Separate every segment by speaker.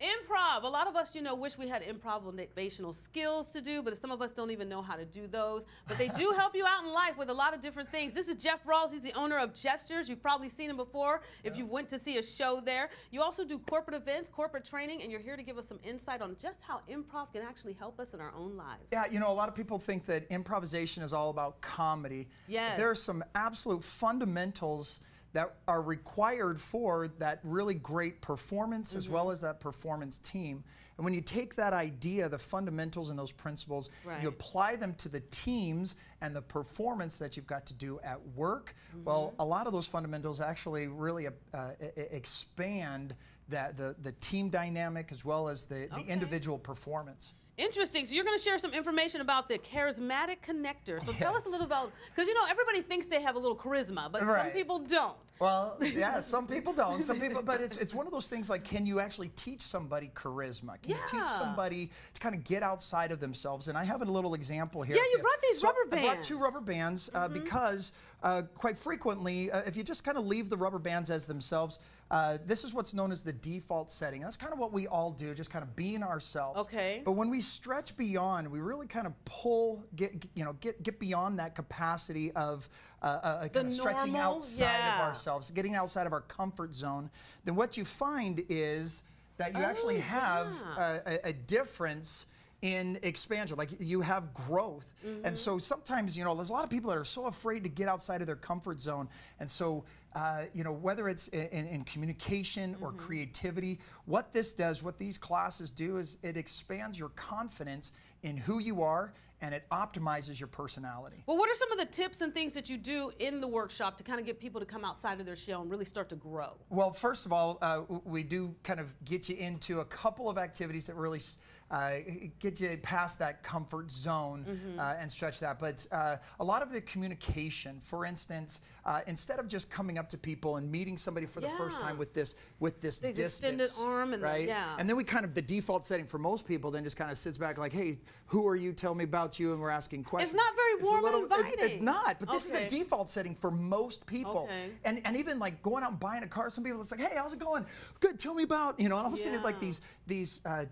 Speaker 1: Improv. A lot of us, wish we had improvisational skills to do, but some of us don't even know how to do those. But they do help you out in life with a lot of different things. This is Jeff Rawls. He's the owner of Gestures. You've probably seen him before if you went to see a show there. You also do corporate events, corporate training, and you're here to give us some insight on just how improv can actually help us in our own lives.
Speaker 2: Yeah, a lot of people think that improvisation is all about comedy.
Speaker 1: Yes.
Speaker 2: There are some absolute fundamentals that are required for that really great performance as well as that performance team. And when you take that idea, the fundamentals and those principles, you apply them to the teams and the performance that you've got to do at work, well, a lot of those fundamentals actually really expand the team dynamic as well as the individual performance.
Speaker 1: Interesting. So you're going to share some information about the charismatic connector. So tell us a little about, because everybody thinks they have a little charisma, but some people don't.
Speaker 2: Well, yeah, some people don't. Some people, but it's one of those things like, can you actually teach somebody charisma? Can you teach somebody to kind of get outside of themselves? And I have a little example here.
Speaker 1: Yeah, you brought these rubber bands.
Speaker 2: I brought 2 rubber bands because quite frequently, if you just kind of leave the rubber bands as themselves, this is what's known as the default setting. That's kind of what we all do, just kind of being ourselves.
Speaker 1: Okay.
Speaker 2: But when we stretch beyond, we really kind of get beyond that capacity of kind of stretching outside of ourselves, getting outside of our comfort zone, then what you find is that you actually have a difference in expansion, like you have growth. And so sometimes, there's a lot of people that are so afraid to get outside of their comfort zone. And so, whether it's in communication or creativity, what this does, what these classes do is it expands your confidence in who you are, and it optimizes your personality.
Speaker 1: Well, what are some of the tips and things that you do in the workshop to kind of get people to come outside of their shell and really start to grow?
Speaker 2: Well, first of all, we do kind of get you into a couple of activities that really get you past that comfort zone and stretch that. But a lot of the communication, for instance, instead of just coming up to people and meeting somebody for the first time with this
Speaker 1: the
Speaker 2: distance,
Speaker 1: extended arm and
Speaker 2: and then we kind of, the default setting for most people then just kind of sits back like, hey, who are you? Tell me about you, and we're asking questions.
Speaker 1: It's not very warm and inviting.
Speaker 2: It's not, but this is a default setting for most people. And even like going out and buying a car, some people it's like, hey, how's it going? Good, tell me about, and all of a sudden like these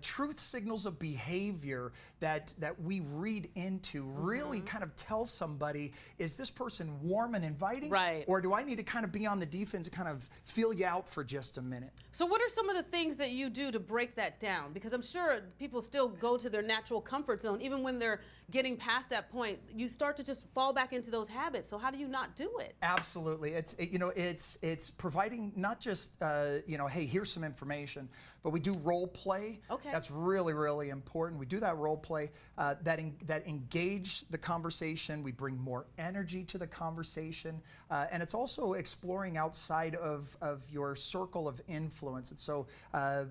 Speaker 2: truth signals of behavior that we read into really kind of tell somebody, is this person warm and inviting?
Speaker 1: Right.
Speaker 2: Or do I need to kind of be on the defense and kind of feel you out for just a minute?
Speaker 1: So what are some of the things that you do to break that down? Because I'm sure people still go to their natural comfort zone, even when they're getting past that point. You start to just fall back into those habits. So how do you not do it?
Speaker 2: Absolutely. It's providing not just hey, here's some information, but we do role play.
Speaker 1: Okay.
Speaker 2: That's really, really important. We do that role play that engage the conversation. We bring more energy to the conversation, and it's also exploring outside of your circle of influence. And so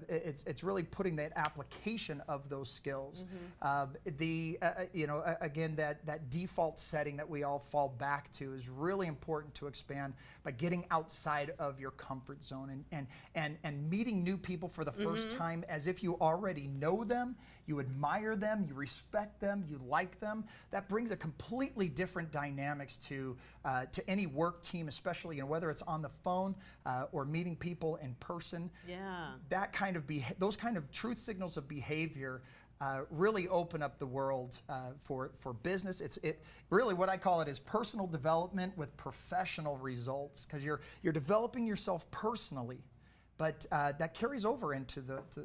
Speaker 2: it's really putting that application of those skills. Again, that default setting that we all fall back to is really important to expand by getting outside of your comfort zone and meeting new people for the first time as if you already know them, you admire them, you respect them, you like them. That brings a completely different dynamics to any work team, especially whether it's on the phone or meeting people in person.
Speaker 1: Yeah.
Speaker 2: That kind of those kind of truth signals of behavior really open up the world for business. It's really what I call it is personal development with professional results, because you're developing yourself personally, but that carries over into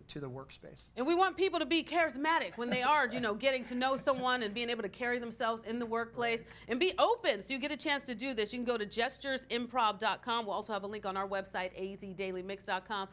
Speaker 2: to the workspace.
Speaker 1: And we want people to be charismatic when they are, getting to know someone and being able to carry themselves in the workplace and be open. So you get a chance to do this. You can go to gesturesimprov.com. We'll also have a link on our website, azdailymix.com.